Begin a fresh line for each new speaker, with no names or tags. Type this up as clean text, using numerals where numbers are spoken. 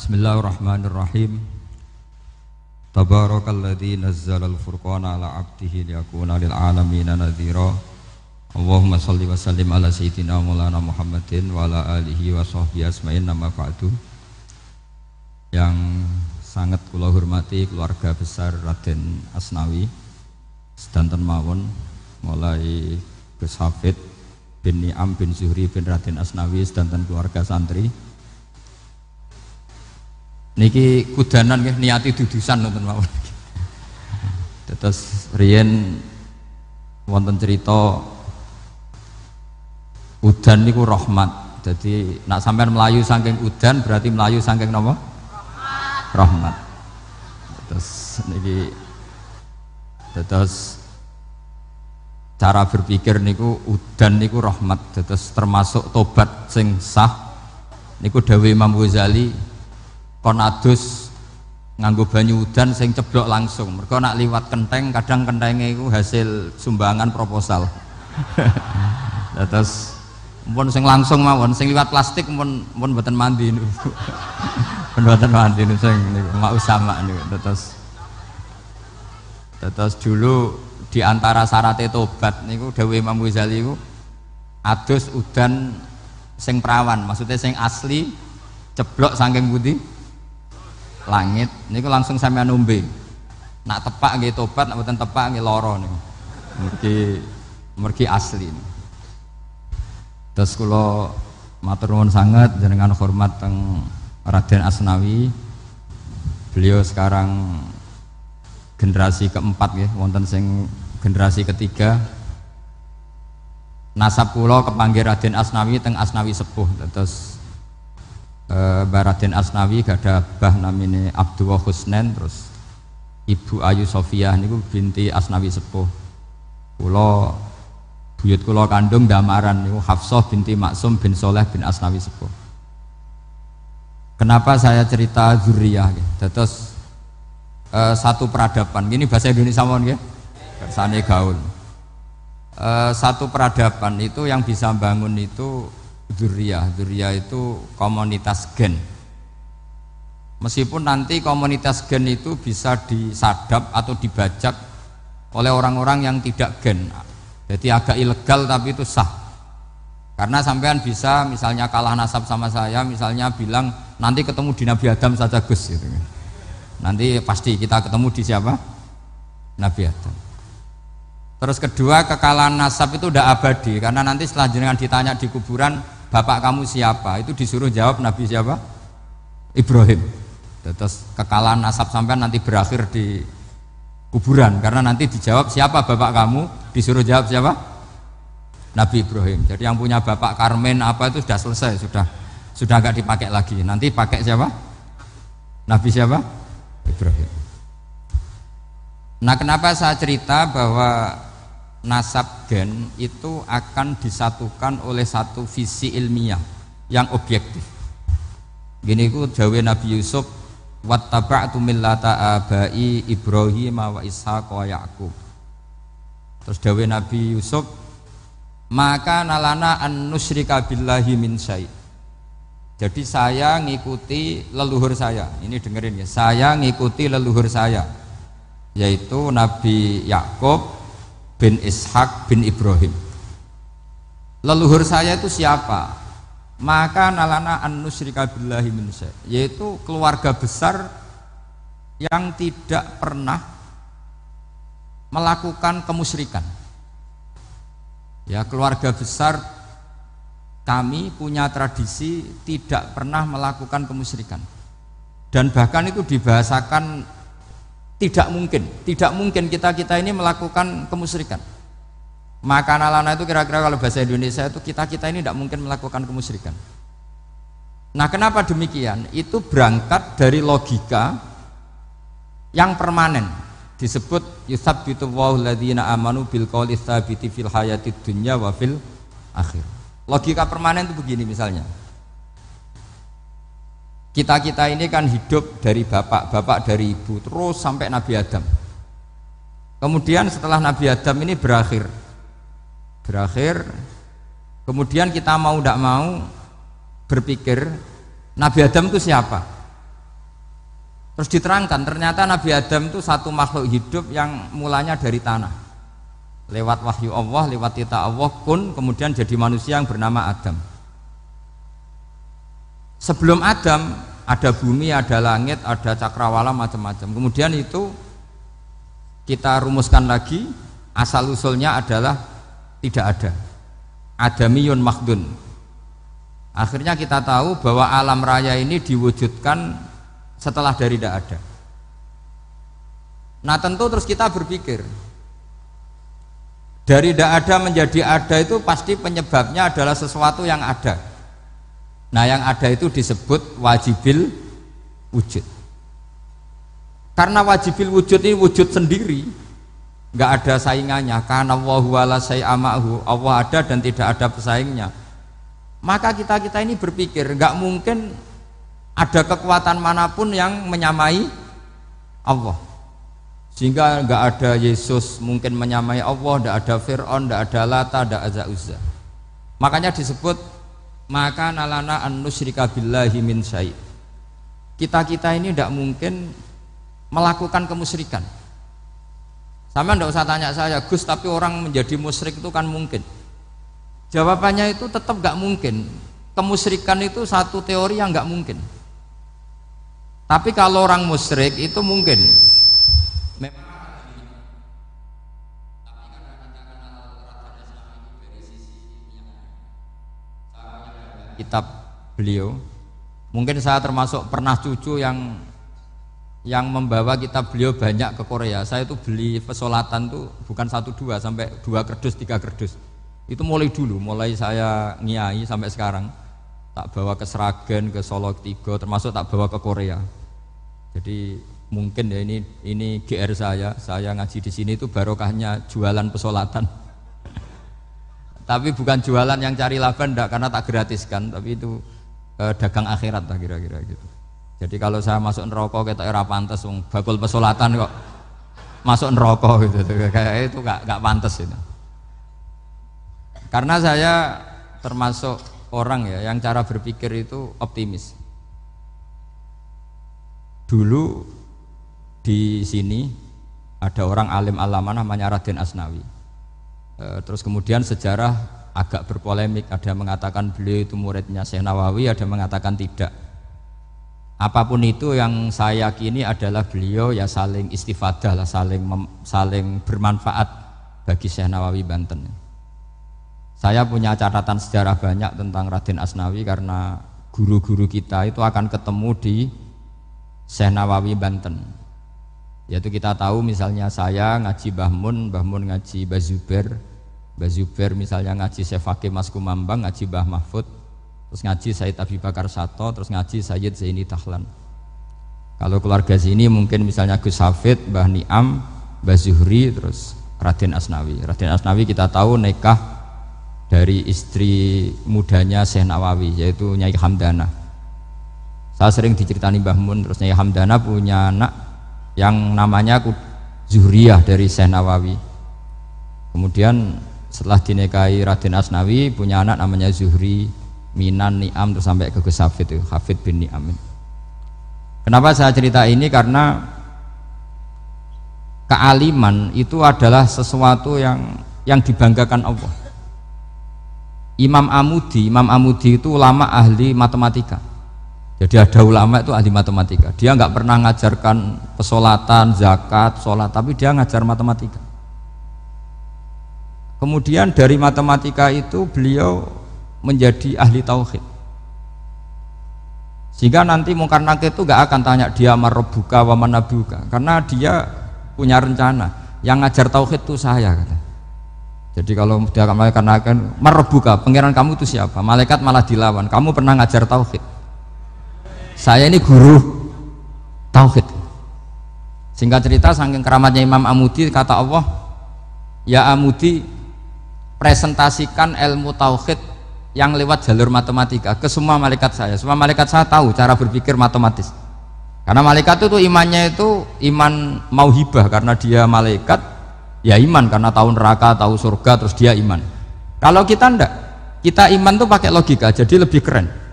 Bismillahirrahmanirrahim. Tabarakalladzi nazzalal furqana ala 'abdihi liyakuna lil 'alamin nadhira. Allahumma shalli wa sallim ala sayyidina Maulana Muhammadin wa ala alihi wa sahbihi asma'in, nama ba'du. Yang sangat kula hormati keluarga besar Raden Asnawi sedanten mawon, mulai Gus Hafid bin Ni'am bin Zuhri bin Raden Asnawi sedanten keluarga santri. Niki kudanan nggih niati dudusan nonton mawon. Terus riyen wonten cerita udan niku rahmat. Jadi nak sampean melayu saking udan berarti melayu saking napa? Rahmat. Terus niki cara berpikir niku udan niku rahmat. Terus termasuk tobat sing sah niku dawuh Imam Ghazali, kon adus nganggo banyu udan sing ceblok langsung. Mergo nak liwat kenteng, kadang kentenge iku hasil sumbangan proposal. Terus mpun sing langsung mawon, sing liwat plastik mpun mboten mandi niku. Mboten mandi niku sing niku mak usama niku. Terus dulu di antara syarat tobat niku dawuh Imam Ghazali niku adus udan sing perawan, maksudnya sing asli ceblok saking putih langit niku langsung sampean nombe. Nak tepak nggih tobat, nak mboten tepak nggih lara niku. Mergi asli. Terus kula matur nuwun sanget jenengan hormat teng Raden Asnawi. Beliau sekarang generasi keempat nggih, wonten sing generasi ketiga. Nasab kula kepanggih Raden Asnawi teng Asnawi sepuh. Terus Raden Asnawi gadah bah namine Abdullah Husnen, terus Ibu Ayu Sofiyah niku binti Asnawi sepuh. Kula buyut kula kandung damaran niku Hafsah binti Maksum bin Soleh bin Asnawi sepuh. Kenapa saya cerita zuriyah nggih? Terus satu peradaban. Gini bahasa Indonesia mawon nggih. Kersane gaul. Satu peradaban itu yang bisa bangun itu Dzurriyah itu komunitas gen. Meskipun nanti komunitas gen itu bisa disadap atau dibajak oleh orang-orang yang tidak gen, jadi agak ilegal tapi itu sah. Karena sampean bisa misalnya kalah nasab sama saya, misalnya bilang nanti ketemu di Nabi Adam saja Gus gitu. Nanti pasti kita ketemu di siapa? Nabi Adam. Terus kedua, kekalahan nasab itu udah abadi, karena nanti setelah jenengan ditanya di kuburan, bapak kamu siapa? Itu disuruh jawab Nabi siapa? Ibrahim. Terus kekalahan nasab sampean nanti berakhir di kuburan, karena nanti dijawab siapa bapak kamu, disuruh jawab siapa? Nabi Ibrahim. Jadi yang punya bapak Karmen apa itu sudah selesai, sudah nggak dipakai lagi. Nanti pakai siapa? Nabi siapa? Ibrahim. Nah, kenapa saya cerita bahwa nasab gen itu akan disatukan oleh satu visi ilmiah yang objektif. Gini ku dawuh Nabi Yusuf, wattaba'tu millata abai Ibrahim wa Ishaq wa Yaqub. Terus dawuh Nabi Yusuf, maka nalana an nusyrika billahi min syai'. Jadi saya ngikuti leluhur saya. Ini dengerin ya, saya ngikuti leluhur saya, yaitu Nabi Yakub bin Ishak bin Ibrahim. Leluhur saya itu siapa? Maka nalana an nusyrika billahi min syai', yaitu keluarga besar yang tidak pernah melakukan kemusyrikan. Ya, keluarga besar kami punya tradisi tidak pernah melakukan kemusyrikan. Dan bahkan itu dibahasakan tidak mungkin kita ini melakukan kemusyrikan. Maka nalana itu kira-kira kalau bahasa Indonesia itu kita ini tidak mungkin melakukan kemusyrikan. Nah, kenapa demikian? Itu berangkat dari logika yang permanen, disebut yusabbitu wallahu alladzina amanu bil qouli tsabiti fil hayatid dunya wa fil akhir. Logika permanen itu begini, misalnya kita ini kan hidup dari bapak dari ibu terus sampai Nabi Adam. Kemudian setelah Nabi Adam ini berakhir, kemudian kita mau tidak mau berpikir Nabi Adam itu siapa? Terus diterangkan ternyata Nabi Adam itu satu makhluk hidup yang mulanya dari tanah. Lewat wahyu Allah, lewat titah Allah kun, kemudian jadi manusia yang bernama Adam. Sebelum Adam ada bumi, ada langit, ada cakrawala, macam-macam. Kemudian itu kita rumuskan lagi, asal usulnya adalah tidak ada. Adamiyun makhdun. Akhirnya kita tahu bahwa alam raya ini diwujudkan setelah dari tidak ada. Nah tentu terus kita berpikir, dari tidak ada menjadi ada itu pasti penyebabnya adalah sesuatu yang ada. Nah yang ada itu disebut wajibil wujud. Karena wajibil wujud ini wujud sendiri, nggak ada saingannya. Karena Allahu wala syai'amahu, Allah ada dan tidak ada pesaingnya. Maka kita ini berpikir nggak mungkin ada kekuatan manapun yang menyamai Allah, sehingga nggak ada Yesus mungkin menyamai Allah, nggak ada Fir'aun, nggak ada Lata, nggak ada Uzza. Makanya disebut maka nalana an nusyrika billahi min syai'. Kita ini tidak mungkin melakukan kemusyrikan. Sama nggak usah tanya saya, Gus, tapi orang menjadi musyrik itu kan mungkin? Jawabannya itu tetap nggak mungkin. Kemusyrikan itu satu teori yang nggak mungkin. Tapi kalau orang musyrik itu mungkin. Kitab beliau, mungkin saya termasuk pernah cucu yang membawa kitab beliau banyak ke Korea. Saya itu beli pesolatan tuh bukan 1 2 sampai 2 kerdus 3 kerdus. Itu mulai dulu, mulai saya ngiai sampai sekarang. Tak bawa ke Sragen, ke Solo Tigo, termasuk tak bawa ke Korea. Jadi mungkin ya ini GR saya ngaji di sini itu barokahnya jualan pesolatan. Tapi bukan jualan yang cari laba enggak, karena tak gratiskan, tapi itu dagang akhirat lah kira-kira gitu. Jadi kalau saya masuk neraka kita era pantas, bakul pesolatan kok masuk neraka gitu, kayak itu nggak pantas itu. Karena saya termasuk orang ya yang cara berpikir itu optimis. Dulu di sini ada orang alim alama namanya Raden Asnawi. Terus kemudian sejarah agak berpolemik, ada yang mengatakan beliau itu muridnya Syekh Nawawi, ada yang mengatakan tidak. Apapun itu yang saya yakini adalah beliau ya saling istifadah lah, saling bermanfaat bagi Syekh Nawawi Banten. Saya punya catatan sejarah banyak tentang Raden Asnawi karena guru-guru kita itu akan ketemu di Syekh Nawawi Banten. Yaitu kita tahu misalnya saya ngaji Mbah Mun ngaji Mbah Zubair misalnya ngaji Syekh Fakih Mas Kumambang, ngaji Mbah Mahfud, terus ngaji Sayyid Abi Bakar Sato, terus ngaji Sayyid Zaini Dahlan. Kalau keluarga sini mungkin misalnya Gus Hafid, Mbah Niam, Mbah Zuhri, terus Raden Asnawi. Raden Asnawi kita tahu nikah dari istri mudanya Syekh Nawawi, yaitu Nyai Hamdana. Saya sering diceritani Mbah Mun, terus Nyai Hamdana punya anak yang namanya Zuhriyah dari Syekh Nawawi. Kemudian setelah dinikahi Raden Asnawi punya anak namanya Zuhri, Minan, Niam, terus sampai ke Gus Hafid itu, Hafid bin Niam. Kenapa saya cerita ini? Karena kealiman itu adalah sesuatu yang dibanggakan Allah. Imam Amudi itu ulama ahli matematika. Jadi ada ulama itu ahli matematika. Dia nggak pernah ngajarkan pesolatan, zakat, sholat, tapi dia ngajar matematika. Kemudian dari matematika itu beliau menjadi ahli tauhid. Sehingga nanti Mungkar Nakir itu nggak akan tanya dia marabbuka wa manabuka, karena dia punya rencana. Yang ngajar tauhid itu saya, kata. Jadi kalau dia akan marabbuka, pangeran kamu itu siapa? Malaikat malah dilawan. Kamu pernah ngajar tauhid? Saya ini guru tauhid. Singkat cerita, saking keramatnya Imam Amudi, kata Allah, ya Amudi, presentasikan ilmu tauhid yang lewat jalur matematika ke semua malaikat saya. Semua malaikat saya tahu cara berpikir matematis. Karena malaikat itu imannya itu iman mauhibah, karena dia malaikat, ya iman karena tahu neraka, tahu surga, terus dia iman. Kalau kita enggak, kita iman tuh pakai logika, jadi lebih keren.